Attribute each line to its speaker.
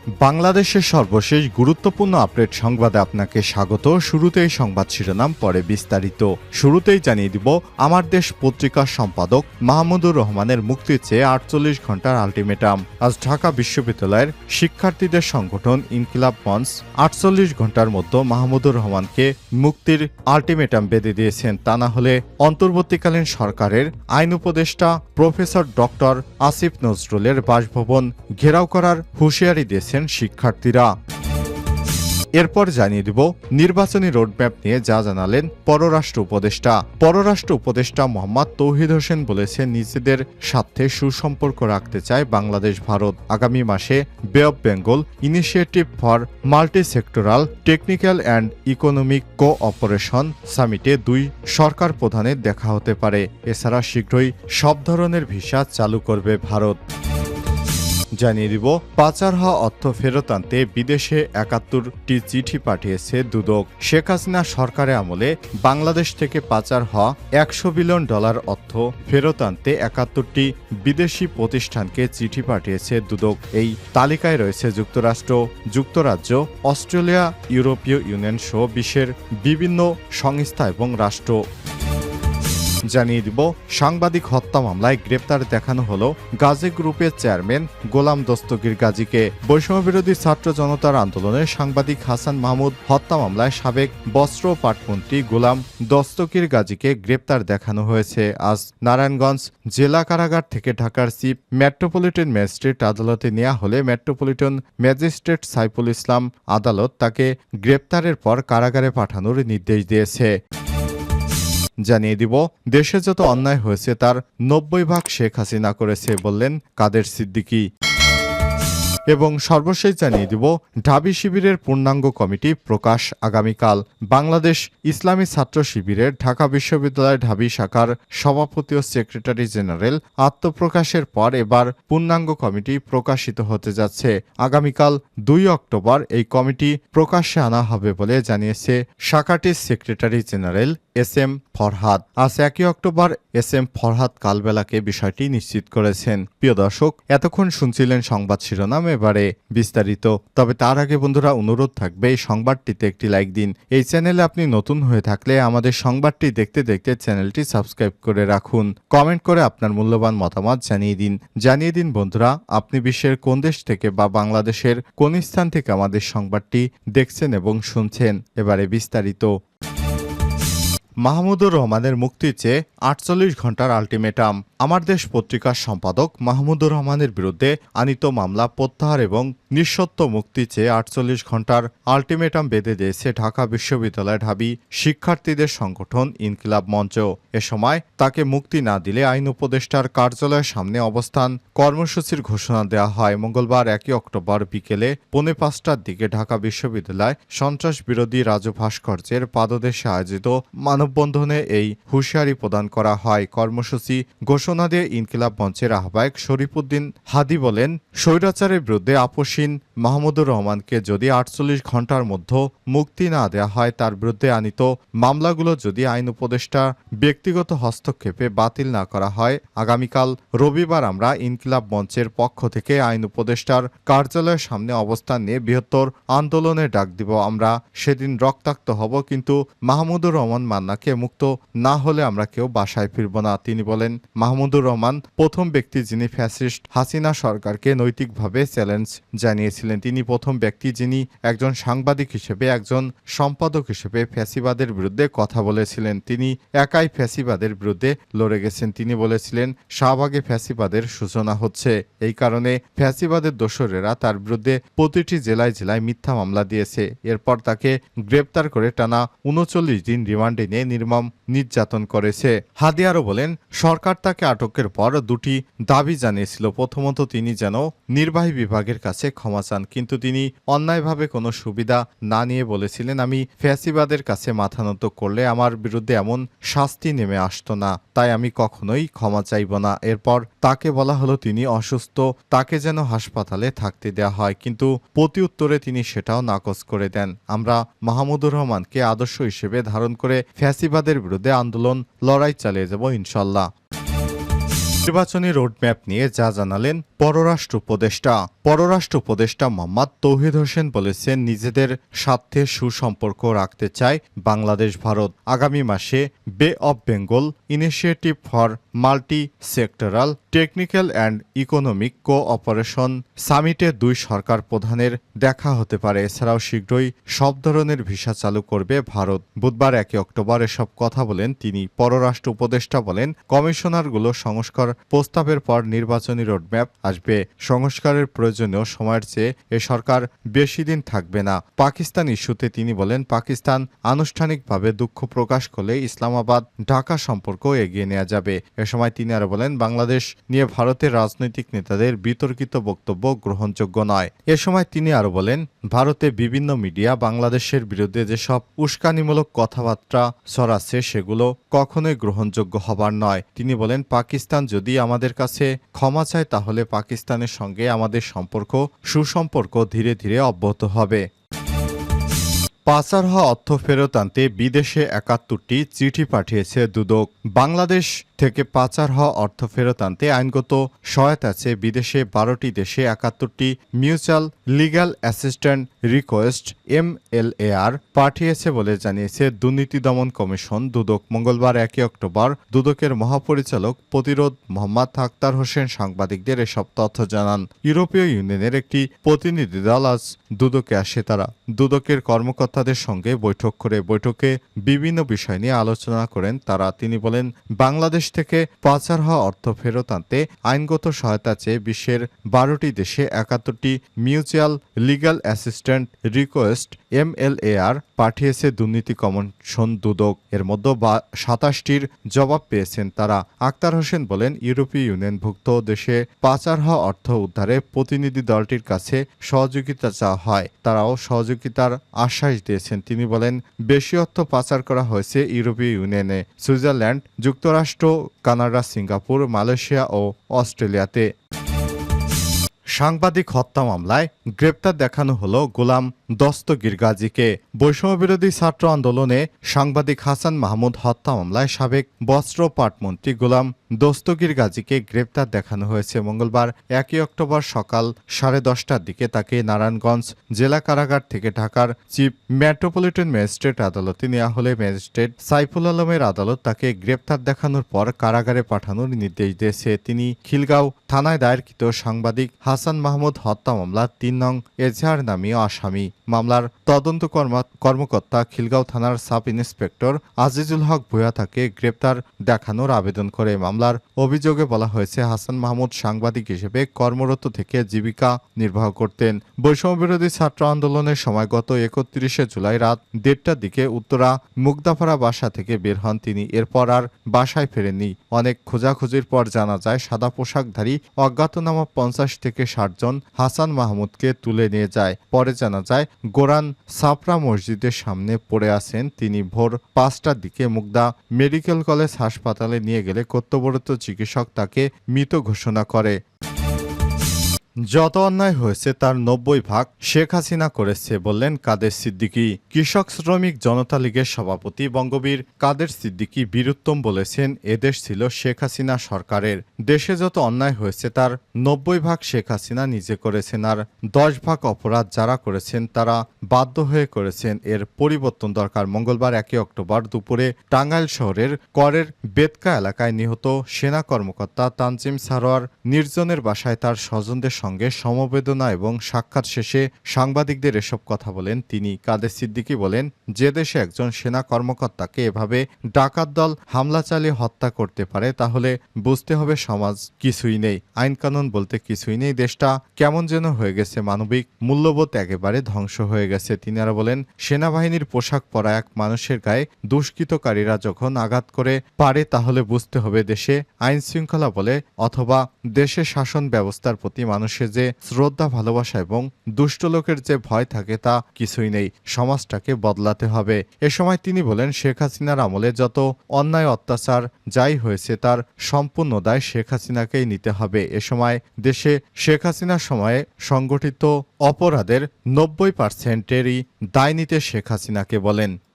Speaker 1: বাংলাদেশের সর্বশেষ গুরুত্বপূর্ণ আপডেট সংবাদে আপনাকে স্বাগত। শুরুতেই সংবাদ শিরোনাম, পরে বিস্তারিত। শুরুতেই জানিয়ে দিব, আমার দেশ পত্রিকার সম্পাদক মাহমুদুর রহমানের মুক্তির চেয়ে ৪৮ ঘন্টার আলটিমেটাম। আজ ঢাকা বিশ্ববিদ্যালয়ের শিক্ষার্থীদের সংগঠন ইনকিলাব মঞ্চ ৪৮ ঘন্টার মধ্যে মাহমুদুর রহমানকে মুক্তির আলটিমেটাম বেঁধে দিয়েছেন। তা না হলে অন্তর্বর্তীকালীন সরকারের আইন উপদেষ্টা প্রফেসর ডক্টর আসিফ নজরুলের বাসভবন ঘেরাও করার হুঁশিয়ারি দিয়েছেন শিক্ষার্থীরা। এরপর জানিয়ে দিব, নির্বাচনী রোডম্যাপ নিয়ে যা জানালেন পররাষ্ট্র উপদেষ্টা। পররাষ্ট্র উপদেষ্টা মোহাম্মদ তৌহিদ হোসেন বলেছেন, নিজেদের স্বার্থে সুসম্পর্ক রাখতে চায় বাংলাদেশ ভারত। আগামী মাসে bay of Bengal initiative for multi sectoral technical and economic cooperation সামিটে দুই সরকার প্রধানের দেখা হতে পারে। এছাড়া শীঘ্রই সব ধরনের ভিসা চালু করবে ভারত। জানিয়ে দিব, পাচার হওয়া অর্থ ফেরত আনতে বিদেশে ৭১টি চিঠি পাঠিয়েছে দুদক। শেখ হাসিনা সরকারের আমলে বাংলাদেশ থেকে পাচার হওয়া $১০০ বিলিয়ন অর্থ ফেরত আনতে ৭১টি বিদেশি প্রতিষ্ঠানকে চিঠি পাঠিয়েছে দুদক। এই তালিকায় রয়েছে যুক্তরাষ্ট্র, যুক্তরাজ্য, অস্ট্রেলিয়া, ইউরোপীয় ইউনিয়ন সহ বিশ্বের বিভিন্ন সংস্থা এবং রাষ্ট্র। জানিয়ে দিব, সাংবাদিক হত্যা মামলায় গ্রেপ্তার দেখানো হলো গাজী গ্রুপের চেয়ারম্যান গোলাম দস্তগীর গাজীকে। বৈষম্যবিরোধী ছাত্র জনতার আন্দোলনে সাংবাদিক হাসান মাহমুদ হত্যা মামলায় সাবেক বস্ত্র ও পাটমন্ত্রী গোলাম দস্তগীর গাজীকে গ্রেপ্তার দেখানো হয়েছে। আজ নারায়ণগঞ্জ জেলা কারাগার থেকে ঢাকার চিফ মেট্রোপলিটন ম্যাজিস্ট্রেট আদালতে নেওয়া হলে মেট্রোপলিটন ম্যাজিস্ট্রেট সাইফুল ইসলাম আদালত তাকে গ্রেপ্তারের পর কারাগারে পাঠানোর নির্দেশ দিয়েছে। জানিয়ে দিব, দেশে যত অন্যায় হয়েছে তার ৯০% শেখ হাসিনা করেছে বললেন কাদের সিদ্দিকী। এবং সর্বশেষ জানিয়ে দিব, ঢাবি শিবিরের পূর্ণাঙ্গ কমিটি প্রকাশ আগামীকাল। বাংলাদেশ ইসলামী ছাত্র শিবিরের ঢাকা বিশ্ববিদ্যালয় ঢাবি শাখার সভাপতি ও সেক্রেটারি জেনারেল আত্মপ্রকাশের পর এবার পূর্ণাঙ্গ কমিটি প্রকাশিত হতে যাচ্ছে। আগামীকাল ২ অক্টোবর এই কমিটি প্রকাশ্যে আনা হবে বলে জানিয়েছে শাখাটির secretary general S M Farhad. আজ ১ অক্টোবর এস এম ফরহাদ কালবেলাকে বিষয়টি নিশ্চিত করেছেন। প্রিয় দর্শক, এতক্ষণ শুনছিলেন সংবাদ শিরোনাম, এবারে বিস্তারিত। তবে তার আগে বন্ধুরা, অনুরোধ থাকবে এই সংবাদটিতে একটি লাইক দিন। এই চ্যানেলে আপনি নতুন হয়ে থাকলে আমাদের সংবাদটি দেখতে দেখতে চ্যানেলটি সাবস্ক্রাইব করে রাখুন। কমেন্ট করে আপনার মূল্যবান মতামত জানিয়ে দিন বন্ধুরা, আপনি বিশ্বের কোন দেশ থেকে বা বাংলাদেশের কোন স্থান থেকে আমাদের সংবাদটি দেখছেন এবং শুনছেন। এবারে বিস্তারিত। মাহমুদুর রহমানের মুক্তির চেয়ে ৪৮ ঘন্টার আলটিমেটাম। আমার দেশ পত্রিকার সম্পাদক মাহমুদুর রহমানের বিরুদ্ধে আনীত মামলা প্রত্যাহার এবং নিঃশর্ত মুক্তি চেয়ে ৪৮ ঘন্টার আলটিমেটাম বেঁধে দিয়েছে ঢাকা বিশ্ববিদ্যালয় ঢাবি শিক্ষার্থীদের সংগঠন ইনকিলাব মঞ্চ। এ সময় তাকে মুক্তি না দিলে আইন উপদেষ্টার কার্যালয়ের সামনে অবস্থান কর্মসূচির ঘোষণা দেওয়া হয়। মঙ্গলবার ১ অক্টোবর বিকেলে ৪:৫টার দিকে ঢাকা বিশ্ববিদ্যালয় সন্ত্রাস বিরোধী রাজু ভাস্কর্যের পাদদেশে আয়োজিত মানববন্ধনে এই হুঁশিয়ারি প্রদান করা হয়। কর্মসূচি ঘোষণা দিয়ে ইনকিলাব মঞ্চের আহ্বায়ক শরীফুদ্দিন হাদি বলেন, স্বৈরাচারের বিরুদ্ধে আপোষহীন মাহমুদুর রহমানকে যদি ৪৮ ঘন্টার মধ্যে মুক্তি না দেওয়া হয়, তার বিরুদ্ধে আনীত মামলাগুলো যদি আইন উপদেষ্টা ব্যক্তিগত হস্তক্ষেপে বাতিল না করা হয়, আগামীকাল রবিবার আমরা ইনকিলাব মঞ্চের পক্ষ থেকে আইন উপদেষ্টার কার্যালয়ের সামনে অবস্থান নিয়ে বৃহত্তর আন্দোলনের ডাক দিব। আমরা সেদিন রক্তাক্ত হব, কিন্তু মাহমুদুর রহমান মান্নাকে মুক্ত না হলে আমরা কেউ বাসায় ফিরব না। তিনি বলেন, মাহমুদুর রহমান প্রথম ব্যক্তি যিনি ফ্যাসিস্ট হাসিনা সরকারকে নৈতিকভাবে চ্যালেঞ্জ জানিয়েছিলেন। তিনি প্রথম ব্যক্তি যিনি একজন সাংবাদিক হিসেবে, একজন সম্পাদক হিসেবে ফ্যাসিবাদের বিরুদ্ধে কথা বলেছিলেন। তিনি একাই ফ্যাসিবাদের বিরুদ্ধে লড়ে গেছেন। তিনি বলেছিলেন, শাহবাগে ফ্যাসিবাদের সূচনা হচ্ছে। এই কারণে ফ্যাসিবাদের দোসরেরা তার বিরুদ্ধে প্রতিটি জেলায় জেলায় মিথ্যা মামলা দিয়েছে। এরপর তাকে গ্রেপ্তার করে টানা ৩৯ দিন রিমান্ডে নিয়ে নির্মম নির্যাতন করেছে। হাদি আরও বলেন, সরকার তাকে আটকের পর দুটি দাবি জানিয়েছিল। প্রথমত, তিনি যেন নির্বাহী বিভাগের কাছে ক্ষমা চান, কিন্তু তিনি অন্যায়ভাবে কোনো সুবিধা না নিয়ে বলেছিলেন, আমি ফ্যাসিবাদের কাছে মাথা নত করলে আমার বিরুদ্ধে এমন শাস্তি নেমে আসতো না, তাই আমি কখনোই ক্ষমা চাইব না। এরপর তাকে বলা হলো তিনি অসুস্থ, তাকে যেন হাসপাতালে থাকতে দেওয়া হয়, কিন্তু প্রতি উত্তরে তিনি সেটাও নাকচ করে দেন। আমরা মাহমুদুর রহমানকে আদর্শ হিসেবে ধারণ করে ফ্যাসিবাদের বিরুদ্ধে আন্দোলন লড়াই চালিয়ে যাব ইনশাল্লাহ। নির্বাচনী রোডম্যাপ নিয়ে যা জানালেন পররাষ্ট্র উপদেষ্টা। পররাষ্ট্র উপদেষ্টা মোহাম্মদ তৌহিদ হোসেন বলেছেন, নিজেদের স্বার্থে সুসম্পর্ক রাখতে চায় বাংলাদেশ ভারত। আগামী মাসে bay of Bengal initiative for multi sectoral technical and economic cooperation সামিটে দুই সরকার প্রধানের দেখা হতে পারে। এছাড়াও শীঘ্রই সব ধরনের ভিসা চালু করবে ভারত। বুধবার 1 অক্টোবর এসব কথা বলেন তিনি। পররাষ্ট্র উপদেষ্টা বলেন, কমিশনারগুলো সংস্কার প্রস্তাবের পর নির্বাচনী রোডম্যাপ আসবে। সংস্কারের প্রয়োজনীয় সময়ের চেয়ে এ সরকার বেশি দিন থাকবে না। পাকিস্তান ইস্যুতে তিনি বলেন, পাকিস্তান আনুষ্ঠানিকভাবে দুঃখ প্রকাশ করলে ইসলামাবাদ ঢাকা সম্পর্ক এগিয়ে নেওয়া যাবে। এ সময় তিনি আরো বলেন, বাংলাদেশ নিয়ে ভারতের রাজনৈতিক নেতাদের বিতর্কিত বক্তব্য গ্রহণযোগ্য নয়। এ সময় তিনি আরো বলেন, ভারতে বিভিন্ন মিডিয়া বাংলাদেশের বিরুদ্ধে যেসব উস্কানিমূলক কথাবার্তা ছড়াচ্ছে সেগুলো কখনোই গ্রহণযোগ্য হবার নয়। তিনি বলেন, পাকিস্তান যদি আমাদের কাছে ক্ষমা চায় তাহলে পাকিস্তানের সঙ্গে আমাদের সুসম্পর্ক ধীরে ধীরে অব্যাহত হবে। পাচার হওয়া অর্থ ফেরত আনতে বিদেশে ৭১টি চিঠি পাঠিয়েছে দুদক। বাংলাদেশ থেকে পাচার হওয়া অর্থ ফেরত আনতে আইনগত সহায়তা চেয়ে বিদেশে ১২টি দেশে ৭১টি mutual legal assistant request MLAR পাঠিয়েছে বলে জানিয়েছে দুর্নীতি দমন কমিশন দুদক। মঙ্গলবার ১ অক্টোবর দুদকের মহাপরিচালক প্রতিরোধ মোহাম্মদ আখতার হোসেন সাংবাদিকদের এসব তথ্য জানান। ইউরোপীয় ইউনিয়নের একটি প্রতিনিধি দল আজ দুদকে আসে। তারা দুদকের কর্মকর্তাদের সঙ্গে বৈঠক করে বৈঠকে বিভিন্ন বিষয় নিয়ে আলোচনা করেন তারা। তিনি বলেন, বাংলাদেশ থেকে পাচার হওয়া অর্থ ফেরত আনতে আইনগত সহায়তা চেয়ে বিশ্বের ১২টি দেশে ৭১টি mutual legal assistant request MLAR পাঠিয়েছে দুর্নীতি কমিশন দুদক। এর মধ্যে ২৭টির জবাব পেয়েছেন তারা। আখতার হোসেন বলেন, ইউরোপীয় ইউনিয়নভুক্ত দেশে পাচার হওয়া অর্থ উদ্ধারে প্রতিনিধি দলটির কাছে সহযোগিতা চাওয়া হয়। তারাও সহযোগিতার আশ্বাস দিয়েছেন। তিনি বলেন, বেশি অর্থ পাচার করা হয়েছে ইউরোপীয় ইউনিয়নে, সুইজারল্যান্ড, যুক্তরাষ্ট্র, কানাডা, সিঙ্গাপুর, মালয়েশিয়া ও অস্ট্রেলিয়াতে। সাংবাদিক হত্যা মামলায় গ্রেপ্তার দেখানো হলো গোলাম দস্তগীর গাজীকে। বৈষম্যবিরোধী ছাত্র আন্দোলনে সাংবাদিক হাসান মাহমুদ হত্যা মামলায় সাবেক বস্ত্র পাটমন্ত্রী গোলাম দস্তগীর গাজীকে গ্রেপ্তার দেখানো হয়েছে। মঙ্গলবার ১ অক্টোবর সকাল 10:30টার দিকে তাকে নারায়ণগঞ্জ জেলা কারাগার থেকে ঢাকার চিফ মেট্রোপলিটন ম্যাজিস্ট্রেট আদালতে নেওয়া হলে ম্যাজিস্ট্রেট সাইফুল আলমের আদালত তাকে গ্রেপ্তার দেখানোর পর কারাগারে পাঠানোর নির্দেশ দিয়েছে। তিনি খিলগাঁও থানায় দায়েরকৃত সাংবাদিক হাসান মাহমুদ হত্যা মামলার ৩ নং এজাহার নামীয় আসামি। মামলার তদন্ত কর্মকর্তা খিলগাঁও থানার সাব ইন্সপেক্টর আজিজুল হক ভূঁইয়া তাকে গ্রেপ্তার দেখানোর আবেদন করে। মামলার অভিযোগে বলা হয়েছে, হাসান মাহমুদ সাংবাদিক হিসেবে কর্মরত থেকে জীবিকা নির্বাহ করতেন। বৈষম্যবিরোধী ছাত্র আন্দোলনের সময় গত ৩১শে জুলাই রাত ১:৩০টার দিকে উত্তরা মুগদাপাড়া বাসা থেকে বের হন তিনি। এরপর আর বাসায় ফেরেননি। অনেক খোঁজাখুঁজির পর জানা যায়, সাদা পোশাকধারী অজ্ঞাতনামা ৫০ থেকে ৬০ জন হাসান মাহমুদকে তুলে নিয়ে যায়। পরে জানা যায়, গোরান সাফরা মসজিদের সামনে পড়ে আছেন তিনি। ভোর ৫টার দিকে মুগদা মেডিকেল কলেজ হাসপাতালে নিয়ে গেলে কর্তব্যরত চিকিৎসক তাকে মৃত ঘোষণা করে। যত অন্যায় হয়েছে তার ৯০ ভাগ শেখ হাসিনা করেছে বললেন কাদের সিদ্দিকী। কৃষক শ্রমিক জনতা লীগের সভাপতি বঙ্গবীর কাদের সিদ্দিকী বীরুত্তম বলেছেন, এদেশ ছিল শেখ হাসিনা সরকারের। দেশে যত অন্যায় হয়েছে তার ৯০ ভাগ শেখ হাসিনা নিজে করেছেন, আর ১০ ভাগ অপরাধ যারা করেছেন তারা বাধ্য হয়ে করেছেন। এর পরিবর্তন দরকার। মঙ্গলবার ১ অক্টোবর দুপুরে টাঙ্গাইল শহরের করের বেতকা এলাকায় নিহত সেনা কর্মকর্তা তানজিম সারোয়ার নির্জনের বাসায় তার স্বজনদের সঙ্গে সমবেদনা এবং সাক্ষাৎ শেষে সাংবাদিকদের এসব কথা বলেন তিনি। কাদের সিদ্দিকী বলেন, যে দেশে একজন সেনা কর্মকর্তাকে এভাবে ডাকাত দল হামলা চালিয়ে হত্যা করতে পারে তাহলে বুঝতে হবে সমাজ কিছুই নেই, আইন কানুন বলতে কিছুই নেই। দেশটা কেমন যেন হয়ে গেছে, মানবিক মূল্যবোধ একেবারে ধ্বংস হয়ে গেছে। তিনি আরো বলেন, সেনাবাহিনীর পোশাক পরা এক মানুষের গায়ে দুষ্কৃতকারীরা যখন আঘাত করে পারে তাহলে বুঝতে হবে দেশে আইন শৃঙ্খলা বলে অথবা দেশের শাসন ব্যবস্থার প্রতি মানুষের যে শ্রদ্ধা, ভালোবাসা এবং দুষ্ট লোকের যে ভয় থাকে তা কিছুই নেই। সমাজটাকে বদলাতে হবে। এ সময় তিনি বলেন, শেখ হাসিনার আমলে যত অন্যায় অত্যাচার যাই হয়েছে তার সম্পূর্ণ দায় শেখ হাসিনাকেই নিতে হবে। এ সময় দেশে শেখ হাসিনার সময়ে সংগঠিত অপরাধের ৯০%-এরই দায় নিতে শেখ হাসিনাকে বলেন।